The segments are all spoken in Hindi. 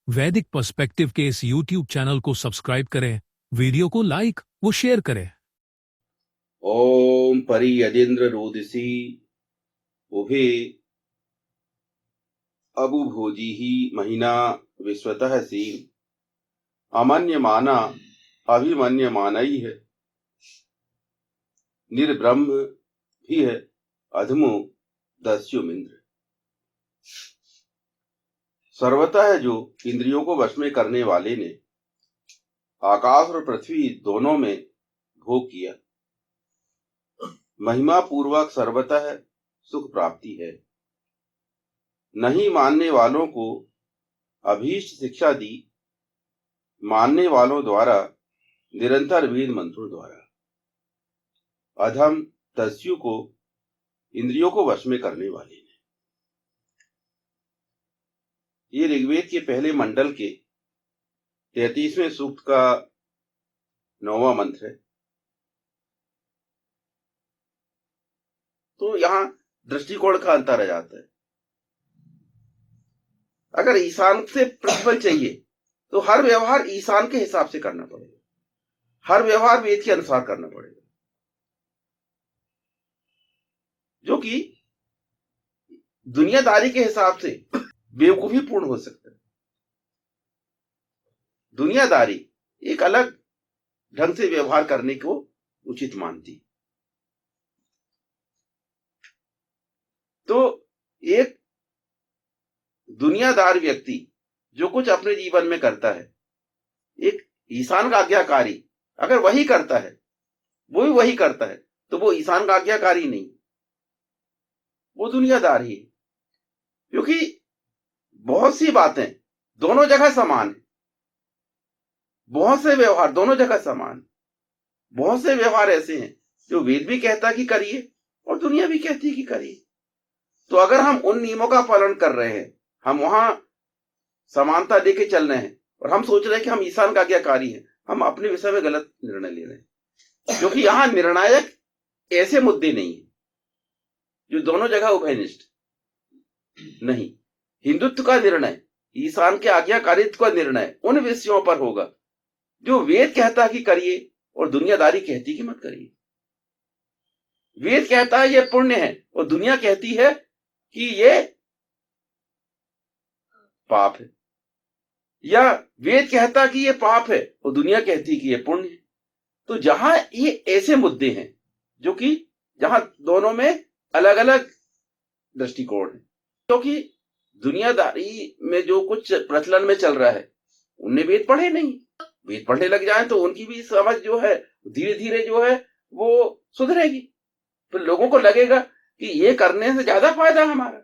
वैदिक पर्सपेक्टिव के इस YouTube चैनल को सब्सक्राइब करें, वीडियो को लाइक व शेयर करें। ओम परि यदेन्द्र रोदिसी उभे अबुभोजी ही महीना विश्वतः सीम अमन्यमाना अभिमन्यमानई है निर्ब्रह्म भी है अधमो दस्युमिंद्र। सर्वतः जो इंद्रियों को वश में करने वाले ने आकाश और पृथ्वी दोनों में भोग किया, महिमा पूर्वक सर्वतः सुख प्राप्ति है। नहीं मानने वालों को अभीष्ट शिक्षा दी, मानने वालों द्वारा निरंतर वेद मंत्रों द्वारा। अधम दस्यु को इंद्रियों को वश में करने वाले ने। ये ऋग्वेद के पहले मंडल के 33वें सूक्त का 9वां मंत्र है। तो यहां दृष्टिकोण का अंतर आ जाता है। अगर ईशान से प्रतिफल चाहिए तो हर व्यवहार ईशान के हिसाब से करना पड़ेगा, हर व्यवहार वेद के अनुसार करना पड़ेगा, जो कि दुनियादारी के हिसाब से बेवकूफी पूर्ण हो सकता है। दुनियादारी एक अलग ढंग से व्यवहार करने को उचित मानती। तो एक दुनियादार व्यक्ति जो कुछ अपने जीवन में करता है, एक ईशान का आज्ञाकारी अगर वही करता है, वो भी वही करता है, तो वो ईशान का आज्ञाकारी नहीं, वो दुनियादार ही है। क्योंकि बहुत सी बातें दोनों जगह समान है, बहुत से व्यवहार दोनों जगह समान है। बहुत से व्यवहार ऐसे हैं जो वेद भी कहता कि करिए और दुनिया भी कहती है कि करिए। तो अगर हम उन नियमों का पालन कर रहे हैं, हम वहां समानता लेके चल रहे हैं और हम सोच रहे हैं कि हम ईशान का आज्ञाकारी हैं, हम अपने विषय में गलत निर्णय ले रहे हैं। क्योंकि यहां निर्णायक ऐसे मुद्दे नहीं है जो दोनों जगह उभयनिष्ठ नहीं। हिंदुत्व का निर्णय, ईशान के आज्ञाकारित्व का निर्णय उन विषयों पर होगा जो वेद कहता है कि करिए और दुनियादारी कहती कि मत करिए। वेद कहता है ये पुण्य है और दुनिया कहती है कि ये पाप है, या वेद कहता कि ये पाप है और दुनिया कहती कि ये पुण्य है। तो जहां ये ऐसे मुद्दे हैं जो कि जहां दोनों में अलग अलग दृष्टिकोण है, क्योंकि दुनियादारी में जो कुछ प्रचलन में चल रहा है उनने वेद पढ़े नहीं। वेद पढ़ने लग जाए तो उनकी भी समझ जो है धीरे धीरे जो है वो सुधरेगी। फिर लोगों को लगेगा कि ये करने से ज्यादा फायदा हमारा।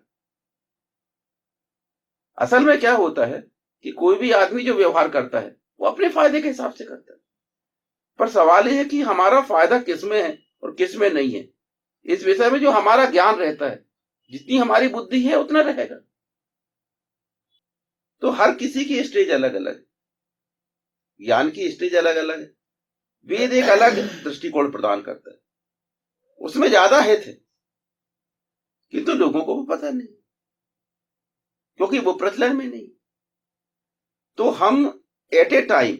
असल में क्या होता है कि कोई भी आदमी जो व्यवहार करता है वो अपने फायदे के हिसाब से करता है, पर सवाल यह है कि हमारा फायदा किसमें है और किसमें नहीं है। इस विषय में जो हमारा ज्ञान रहता है, जितनी हमारी बुद्धि है उतना रहेगा। तो हर किसी की स्टेज अलग अलग है, ज्ञान की स्टेज अलग अलग है। वेद एक अलग दृष्टिकोण प्रदान करता है, उसमें ज्यादा हित है, किंतु लोगों को वो पता नहीं क्योंकि वो प्रचलन में नहीं। तो हम एट ए टाइम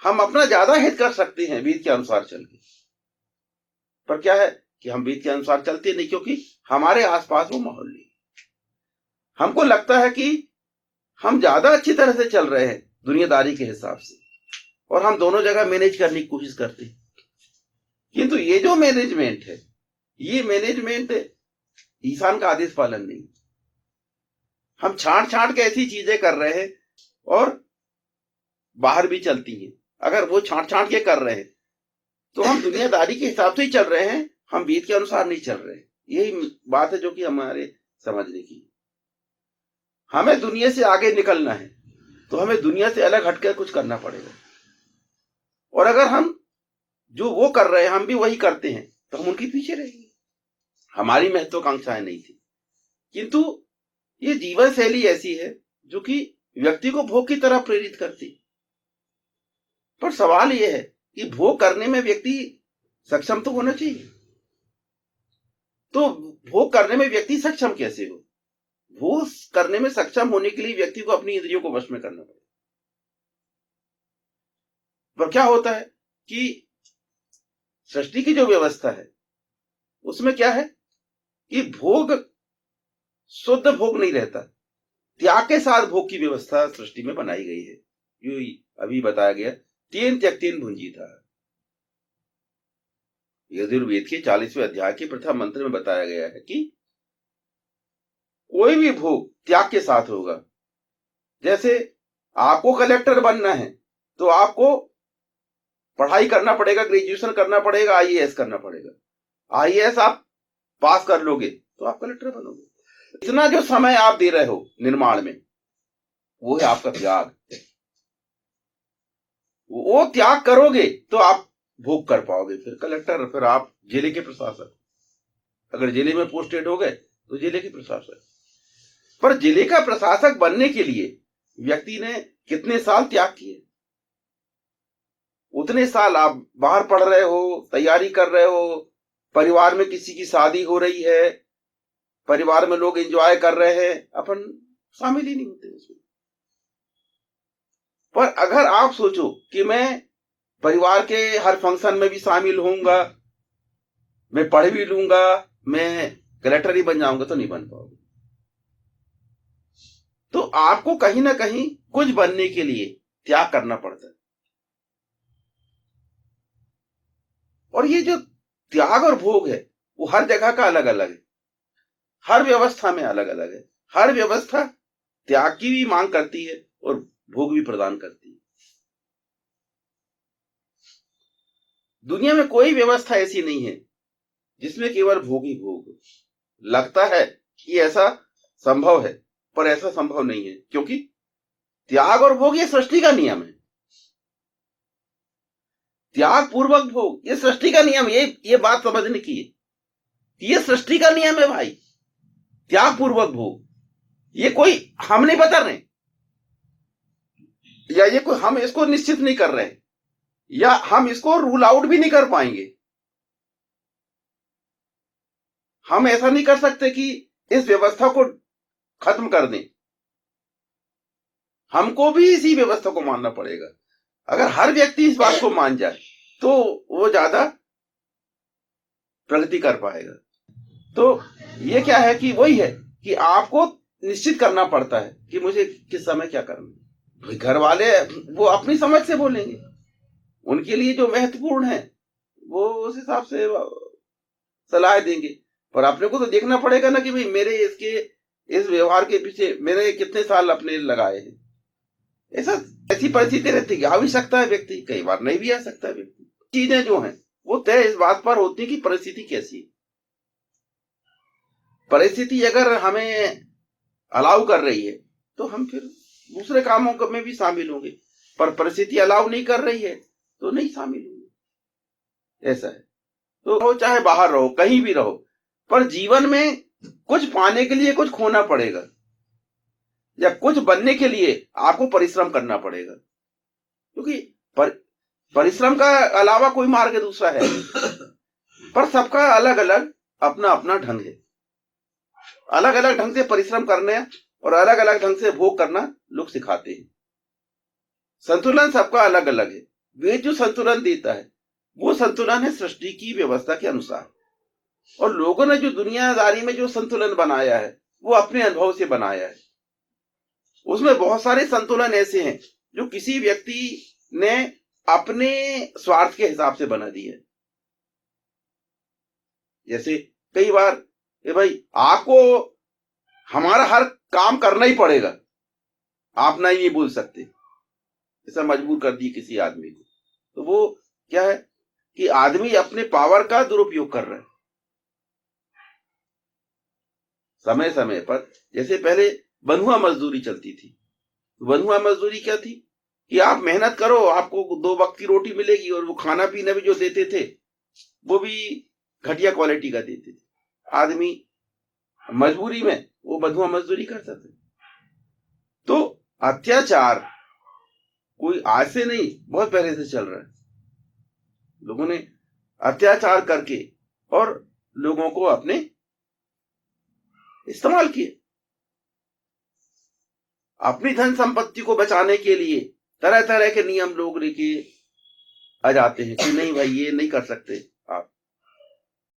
हम अपना ज्यादा हित कर सकते हैं वेद के अनुसार चल के, पर क्या है कि हम वेद के अनुसार चलते नहीं, क्योंकि हमारे आसपास वो माहौल नहीं। हमको लगता है कि हम ज्यादा अच्छी तरह से चल रहे हैं दुनियादारी के हिसाब से और हम दोनों जगह मैनेज करने की कोशिश करते हैं। किंतु ये जो मैनेजमेंट है, ये मैनेजमेंट ईशान का आदेश पालन नहीं। हम छांट छांट के ऐसी चीजें कर रहे हैं और बाहर भी चलती हैं। अगर वो छांट छांट के कर रहे हैं तो हम दुनियादारी के हिसाब से ही चल रहे हैं, हम वेद के अनुसार नहीं चल रहे। यही बात है जो कि हमारे समझने की। हमें दुनिया से आगे निकलना है तो हमें दुनिया से अलग हटकर कुछ करना पड़ेगा। और अगर हम जो वो कर रहे हैं हम भी वही करते हैं तो हम उनके पीछे रहेंगे। हमारी महत्वाकांक्षाएं नहीं थी, किंतु ये जीवन शैली ऐसी है जो कि व्यक्ति को भोग की तरह प्रेरित करती। पर सवाल यह है कि भोग करने में व्यक्ति सक्षम तो होना चाहिए। तो भोग करने में व्यक्ति सक्षम कैसे हो? भोग करने में सक्षम होने के लिए व्यक्ति को अपनी इंद्रियों को वश में करना पड़ेगा। पर क्या होता है कि सृष्टि की जो व्यवस्था है उसमें क्या है कि भोग शुद्ध भोग नहीं रहता, त्याग के साथ भोग की व्यवस्था सृष्टि में बनाई गई है। जो अभी बताया गया, तीन त्यक्तेन भुंजीता, यजुर्वेद के 40वें अध्याय के प्रथम मंत्र में बताया गया है कि कोई भी भोग त्याग के साथ होगा। जैसे आपको कलेक्टर बनना है तो आपको पढ़ाई करना पड़ेगा, ग्रेजुएशन करना पड़ेगा, आईएएस करना पड़ेगा। आईएएस आप पास कर लोगे तो आप कलेक्टर बनोगे। इतना जो समय आप दे रहे हो निर्माण में, वो है आपका त्याग। वो त्याग करोगे तो आप भोग कर पाओगे, फिर कलेक्टर, फिर आप जिले के प्रशासक, अगर जिले में पोस्टेड हो गए तो जिले के प्रशासक। पर जिले का प्रशासक बनने के लिए व्यक्ति ने कितने साल त्याग किए, उतने साल आप बाहर पढ़ रहे हो, तैयारी कर रहे हो, परिवार में किसी की शादी हो रही है, परिवार में लोग एंजॉय कर रहे हैं, अपन शामिल ही नहीं होते उसमें। पर अगर आप सोचो कि मैं परिवार के हर फंक्शन में भी शामिल होऊंगा, मैं पढ़ भी लूंगा, मैं कलेक्टर ही बन जाऊंगा, तो नहीं बन पाओगे। तो आपको कहीं ना कहीं कुछ बनने के लिए त्याग करना पड़ता है। और ये जो त्याग और भोग है वो हर जगह का अलग अलग है, हर व्यवस्था में अलग अलग है। हर व्यवस्था त्याग की भी मांग करती है और भोग भी प्रदान करती है। दुनिया में कोई व्यवस्था ऐसी नहीं है जिसमें केवल भोग ही भोग। लगता है कि ऐसा संभव है, पर ऐसा संभव नहीं है, क्योंकि त्याग और भोग ये सृष्टि का नियम है। त्याग पूर्वक भोग ये सृष्टि का नियम, ये बात समझने की है। ये सृष्टि का नियम है भाई, त्याग पूर्वक भोग। ये कोई हम नहीं बता रहे, या ये कोई हम इसको निश्चित नहीं कर रहे, या हम इसको रूल आउट भी नहीं कर पाएंगे। हम ऐसा नहीं कर सकते कि इस व्यवस्था को खत्म कर दें। हमको भी इसी व्यवस्था को मानना पड़ेगा। अगर हर व्यक्ति इस बात को मान जाए तो वो ज्यादा प्रगति कर पाएगा। तो ये क्या है कि वही है कि आपको निश्चित करना पड़ता है कि मुझे किस समय क्या करना है। घर वाले वो अपनी समझ से बोलेंगे, उनके लिए जो महत्वपूर्ण है वो उस हिसाब से सलाह देंगे। पर अपने को तो देखना पड़ेगा ना कि भाई मेरे इस व्यवहार के पीछे मैंने कितने साल अपने लगाए हैं। ऐसी परिस्थिति रहती है, आ भी सकता है व्यक्ति, कई बार नहीं भी आ सकता है व्यक्ति। चीजें जो हैं वो तय इस बात पर होती है कि परिस्थिति कैसी है। परिस्थिति अगर हमें अलाउ कर रही है तो हम फिर दूसरे कामों में भी शामिल होंगे, पर परिस्थिति अलाउ नहीं कर रही है तो नहीं शामिल होंगे। ऐसा है। तो रहो, चाहे बाहर रहो, कहीं भी रहो, पर जीवन में कुछ पाने के लिए कुछ खोना पड़ेगा, या कुछ बनने के लिए आपको परिश्रम करना पड़ेगा। क्योंकि परिश्रम का अलावा कोई मार्ग दूसरा है। पर सबका अलग अलग अपना अपना ढंग है। अलग अलग ढंग से परिश्रम करने और अलग अलग ढंग से भोग करना लोग सिखाते हैं। संतुलन सबका अलग अलग है। वेद जो संतुलन देता है वो संतुलन है सृष्टि की व्यवस्था के अनुसार। और लोगों ने जो दुनियादारी में जो संतुलन बनाया है वो अपने अनुभव से बनाया है। उसमें बहुत सारे संतुलन ऐसे हैं जो किसी व्यक्ति ने अपने स्वार्थ के हिसाब से बना दिए। जैसे कई बार भाई आपको हमारा हर काम करना ही पड़ेगा, आप नहीं बोल सकते, ऐसा मजबूर कर दिए किसी आदमी को, तो वो क्या है कि आदमी अपने पावर का दुरुपयोग कर रहा है। समय समय पर, जैसे पहले बंधुआ मजदूरी चलती थी। बंधुआ मजदूरी क्या थी कि आप मेहनत करो, आपको 2 वक्त की रोटी मिलेगी, और वो खाना पीना भी जो देते थे वो भी घटिया क्वालिटी का देते थे। आदमी मजबूरी में वो बंधुआ मजदूरी करता था। तो अत्याचार कोई आज से नहीं, बहुत पहले से चल रहा है। लोगों ने अत्याचार करके और लोगों को अपने इस्तेमाल किए। अपनी धन संपत्ति को बचाने के लिए तरह तरह के नियम लोग लेके आ जाते हैं कि नहीं भाई ये नहीं कर सकते,